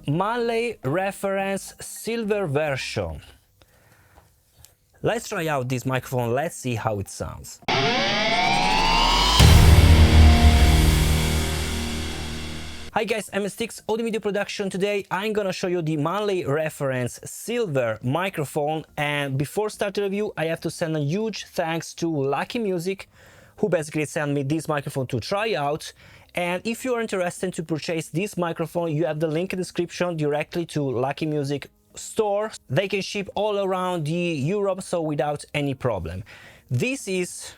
Manley Refrence Silver version. Let's try out this microphone, let's see how it sounds. Hi guys, I'm Steex, audio video production. Today I'm gonna show you the Manley Refrence Silver microphone, and before starting the review I have to send a huge thanks to Lucky Music, who basically sent me this microphone to try out. And if you are interested to purchase this microphone, you have the link in the description directly to Lucky Music store. They can ship all around Europe, so without any problem. This is,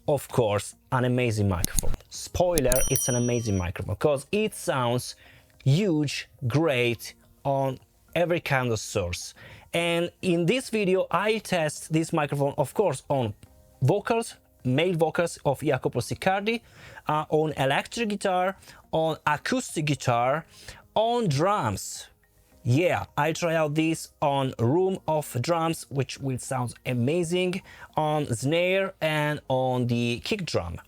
of course, an amazing microphone. Spoiler, it's an amazing microphone because it sounds huge, great on every kind of source. And in this video, I test this microphone, of course, on vocals, male vocals of Jacopo Siccardi, on electric guitar, on acoustic guitar, on drums. Yeah, I try out this on room of drums, which will sound amazing, on snare and on the kick drum.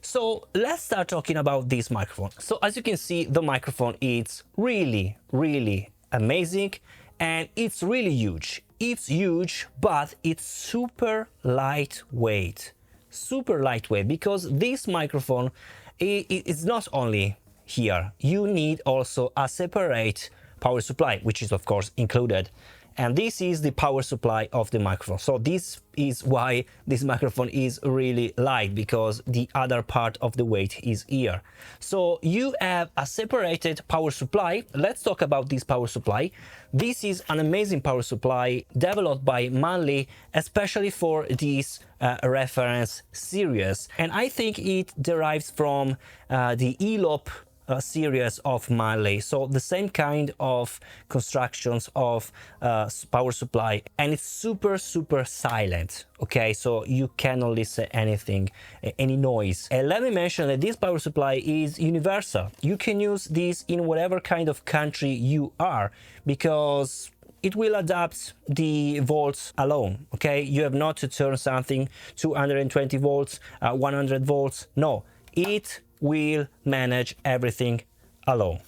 So let's start talking about this microphone. So as you can see, the microphone is really amazing, and it's really huge. It's huge, but it's super lightweight. Super lightweight, because this microphone is not only here. You need also a separate power supply, which is of course included, and this is the power supply of the microphone. So this is why this microphone is really light, because the other part of the weight is here. So you have a separated power supply. Let's talk about this power supply. This is an amazing power supply developed by Manley, especially for this reference series, and I think it derives from the 𝙎𝙤𝙬𝙬 series of Manley, so the same kind of constructions of power supply, and it's super silent. Okay, so you cannot listen anything, any noise. And let me mention that this power supply is universal. You can use this in whatever kind of country you are, because it will adapt the volts alone. Okay, you have not to turn something 220 volts, 100 volts. No, it will manage everything alone.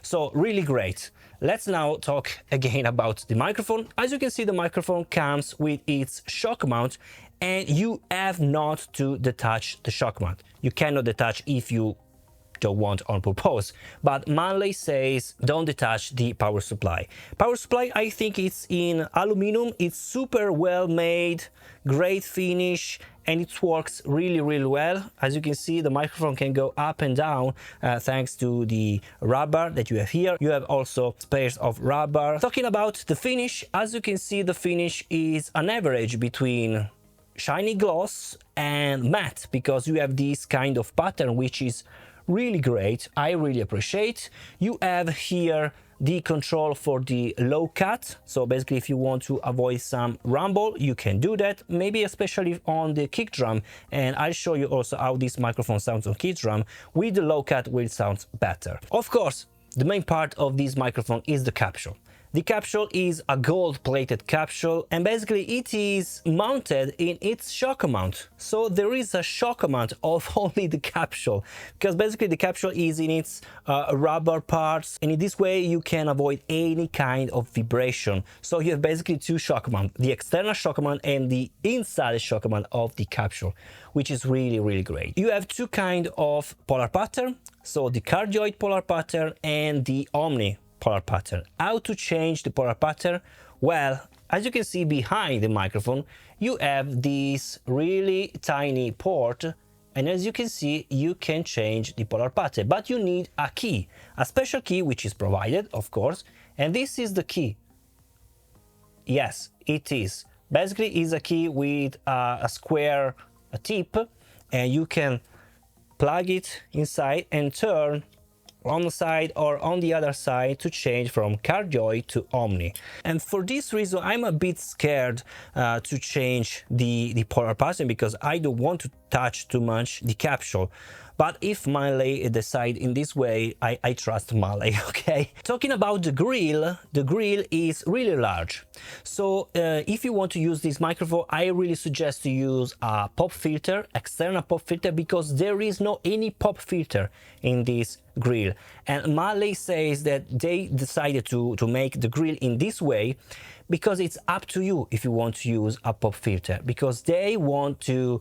So really great. Let's now talk again about the microphone. As you can see, the microphone comes with its shock mount, and you have not to detach the shock mount. You cannot detach if you don't want on purpose, but Manley says don't detach the power supply. Power supply, I think it's in aluminum. It's super well made, great finish, and it works really well. As you can see, the microphone can go up and down thanks to the rubber that you have here. You have also pairs of rubber. Talking about the finish, as you can see, the finish is an average between shiny gloss and matte, because you have this kind of pattern, which is really great. I really appreciate. You have here the control for the low cut, so basically if you want to avoid some rumble, you can do that, maybe especially on the kick drum, and I'll show you also how this microphone sounds on kick drum. With the low cut will sound better. Of course, the main part of this microphone is the capsule. The capsule is a gold-plated capsule, and basically it is mounted in its shock mount. So there is a shock mount of only the capsule, because basically the capsule is in its rubber parts, and in this way you can avoid any kind of vibration. So you have basically two shock mounts, the external shock mount and the inside shock mount of the capsule, which is really great. You have two kind of polar pattern, so the cardioid polar pattern and the omni polar pattern. How to change the polar pattern? Well, as you can see behind the microphone, you have this really tiny port, and as you can see, you can change the polar pattern, but you need a key, a special key which is provided, of course, and this is the key. Yes, it is. Basically, it's a key with a square tip, and you can plug it inside and turn on the side or on the other side to change from cardioid to omni. And for this reason, I'm a bit scared to change the polar pattern, because I don't want to touch too much the capsule. But if Manley decide in this way, I trust Manley, okay? Talking about the grill is really large. So if you want to use this microphone, I really suggest to use a pop filter, external pop filter, because there is no any pop filter in this grill. And Manley says that they decided to make the grill in this way because it's up to you if you want to use a pop filter, because they want to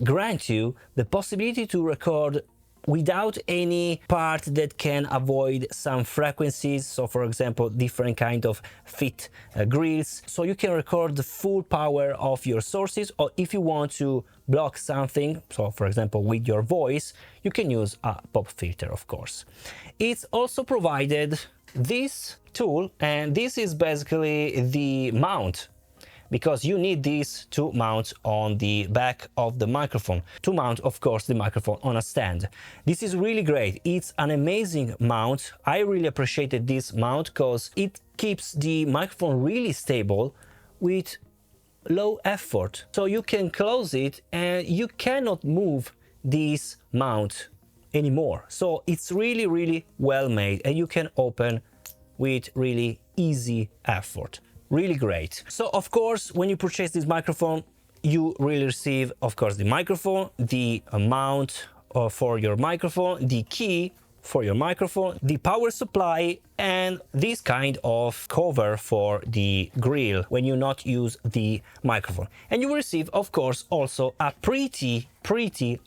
grant you the possibility to record without any part that can avoid some frequencies. So for example, different kind of fit grills, so you can record the full power of your sources. Or if you want to block something, so for example with your voice, you can use a pop filter, of course. It's also provided this tool, and this is basically the mount, because you need this to mount on the back of the microphone, to mount, of course, the microphone on a stand. This is really great. It's an amazing mount. I really appreciated this mount because it keeps the microphone really stable with low effort. So you can close it and you cannot move this mount anymore. So it's really, really well made, and you can open with really easy effort. Really great. So of course, when you purchase this microphone, you really receive, of course, the microphone, the mount for your microphone, the key for your microphone, the power supply, and this kind of cover for the grill when you not use the microphone. And you will receive, of course, also a pretty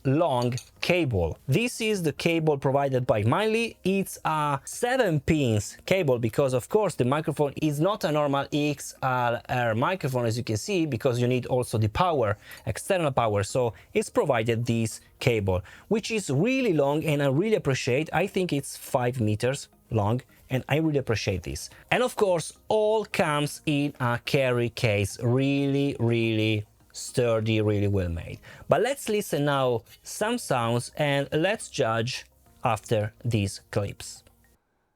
long cable. This is the cable provided by Manley. It's a 7-pins cable, because of course the microphone is not a normal XLR microphone, as you can see, because you need also the power, external power. So it's provided this cable, which is really long, and I really appreciate. I think it's 5 meters long, and I really appreciate this. And of course, all comes in a carry case, really sturdy, really well made. But let's listen now some sounds and let's judge after these clips.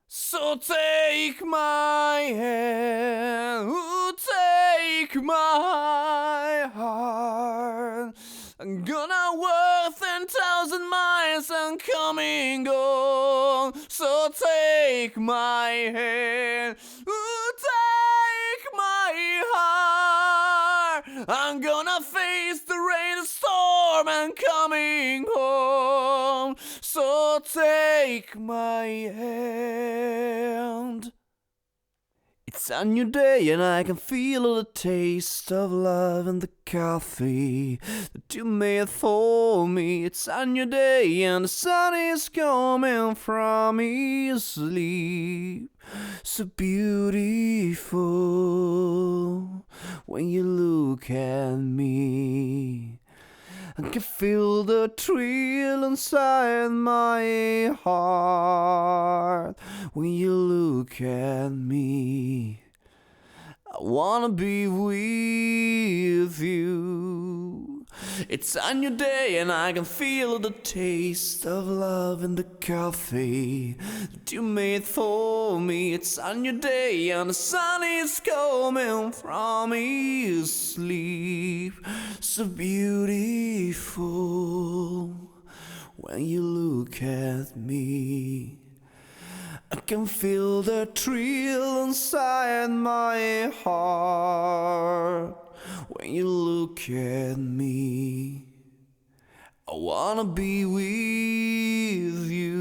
So take my hand, ooh, take my heart. I'm gonna walk 10,000 miles and coming home. So take my hand, ooh, take my heart. I'm gonna face the rain, the storm, and coming home. So take my hand. It's a new day and I can feel the taste of love in the coffee that you made for me. It's a new day and the sun is coming from his sleep. So beautiful when you look at me. I can feel the thrill inside my heart when you look at me. I wanna be with you. It's a new day and I can feel the taste of love in the coffee that you made for me. It's a new day and the sun is coming from his sleep. So beautiful when you look at me. I can feel the thrill inside my heart when you look at me. I wanna be with you.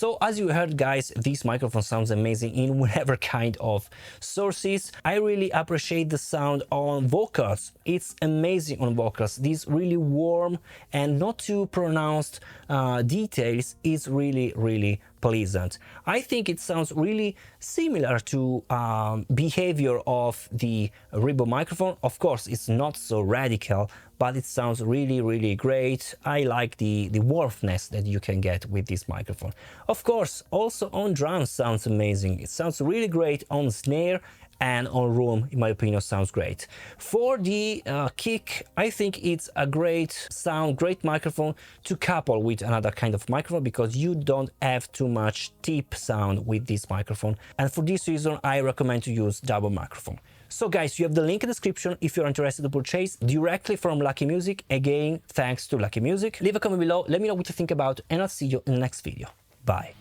So as you heard guys, this microphone sounds amazing in whatever kind of sources. I really appreciate the sound on vocals. It's amazing on vocals. These really warm and not too pronounced details is really pleasant. I think it sounds really similar to behavior of the Rebo microphone. Of course, it's not so radical, but it sounds really great. I like the warmthness that you can get with this microphone. Of course, also on drums sounds amazing. It sounds really great on snare, and on room, in my opinion, sounds great. For the kick, I think it's a great sound, great microphone to couple with another kind of microphone, because you don't have too much tip sound with this microphone. And for this reason, I recommend to use double microphone. So guys, you have the link in the description if you're interested to purchase directly from Lucky Music. Again, thanks to Lucky Music. Leave a comment below, let me know what you think about, and I'll see you in the next video. Bye.